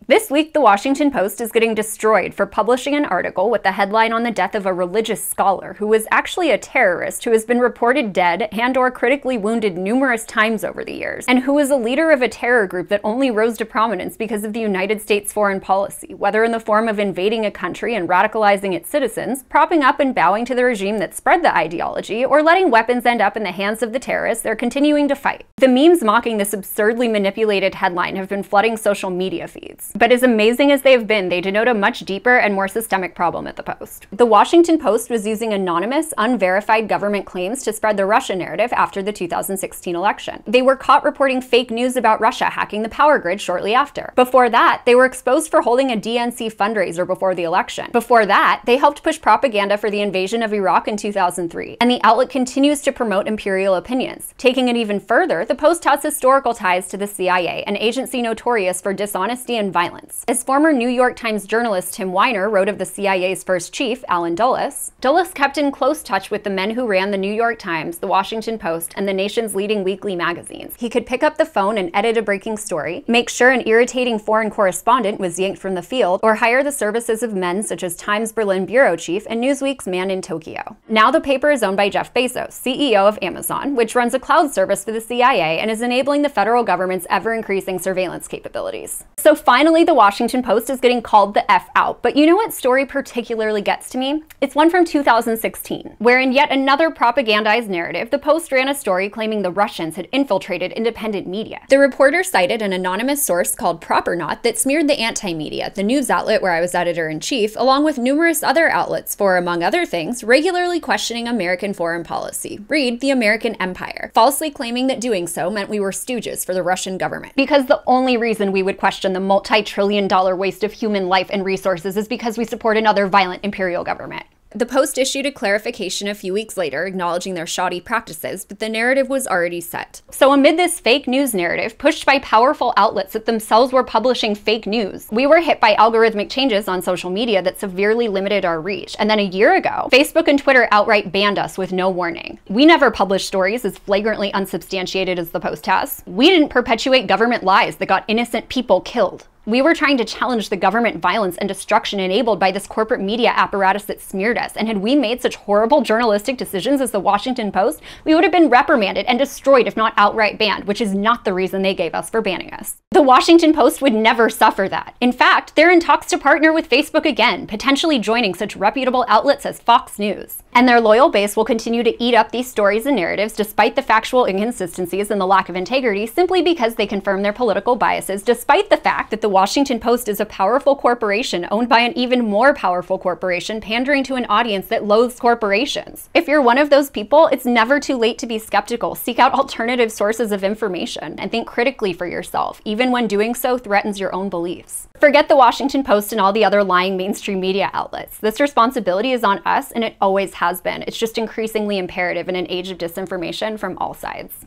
This week, The Washington Post is getting destroyed for publishing an article with the headline on the death of a religious scholar who was actually a terrorist who has been reported dead and/or critically wounded numerous times over the years, and who was a leader of a terror group that only rose to prominence because of the United States foreign policy, whether in the form of invading a country and radicalizing its citizens, propping up and bowing to the regime that spread the ideology, or letting weapons end up in the hands of the terrorists they're continuing to fight. The memes mocking this absurdly manipulated headline have been flooding social media feeds. But as amazing as they have been, they denote a much deeper and more systemic problem at the Post. The Washington Post was using anonymous, unverified government claims to spread the Russia narrative after the 2016 election. They were caught reporting fake news about Russia hacking the power grid shortly after. Before that, they were exposed for holding a DNC fundraiser before the election. Before that, they helped push propaganda for the invasion of Iraq in 2003. And the outlet continues to promote imperial opinions. Taking it even further, the Post has historical ties to the CIA, an agency notorious for dishonesty and violence. As former New York Times journalist Tim Weiner wrote of the CIA's first chief, Allen Dulles, Dulles kept in close touch with the men who ran the New York Times, the Washington Post, and the nation's leading weekly magazines. He could pick up the phone and edit a breaking story, make sure an irritating foreign correspondent was yanked from the field, or hire the services of men such as Times Berlin bureau chief and Newsweek's man in Tokyo. Now the paper is owned by Jeff Bezos, CEO of Amazon, which runs a cloud service for the CIA and is enabling the federal government's ever-increasing surveillance capabilities. So finally, the Washington Post is getting called the F out, but you know what story particularly gets to me? It's one from 2016, where in yet another propagandized narrative, the Post ran a story claiming the Russians had infiltrated independent media. The reporter cited an anonymous source called Propernaut that smeared the Anti-Media, the news outlet where I was editor-in-chief, along with numerous other outlets for, among other things, regularly questioning American foreign policy. Read the American Empire, falsely claiming that doing so meant we were stooges for the Russian government. Because the only reason we would question the multi-trillion-dollar waste of human life and resources is because we support another violent imperial government. The Post issued a clarification a few weeks later acknowledging their shoddy practices, but the narrative was already set. So amid this fake news narrative, pushed by powerful outlets that themselves were publishing fake news, we were hit by algorithmic changes on social media that severely limited our reach. And then a year ago, Facebook and Twitter outright banned us with no warning. We never published stories as flagrantly unsubstantiated as the Post has. We didn't perpetuate government lies that got innocent people killed. We were trying to challenge the government violence and destruction enabled by this corporate media apparatus that smeared us, and had we made such horrible journalistic decisions as the Washington Post, we would have been reprimanded and destroyed if not outright banned, which is not the reason they gave us for banning us. The Washington Post would never suffer that. In fact, they're in talks to partner with Facebook again, potentially joining such reputable outlets as Fox News. And their loyal base will continue to eat up these stories and narratives despite the factual inconsistencies and the lack of integrity, simply because they confirm their political biases, despite the fact that the Washington Post is a powerful corporation owned by an even more powerful corporation pandering to an audience that loathes corporations. If you're one of those people, it's never too late to be skeptical. Seek out alternative sources of information and think critically for yourself, even when doing so threatens your own beliefs. Forget the Washington Post and all the other lying mainstream media outlets. This responsibility is on us, and it always has been. It's just increasingly imperative in an age of disinformation from all sides.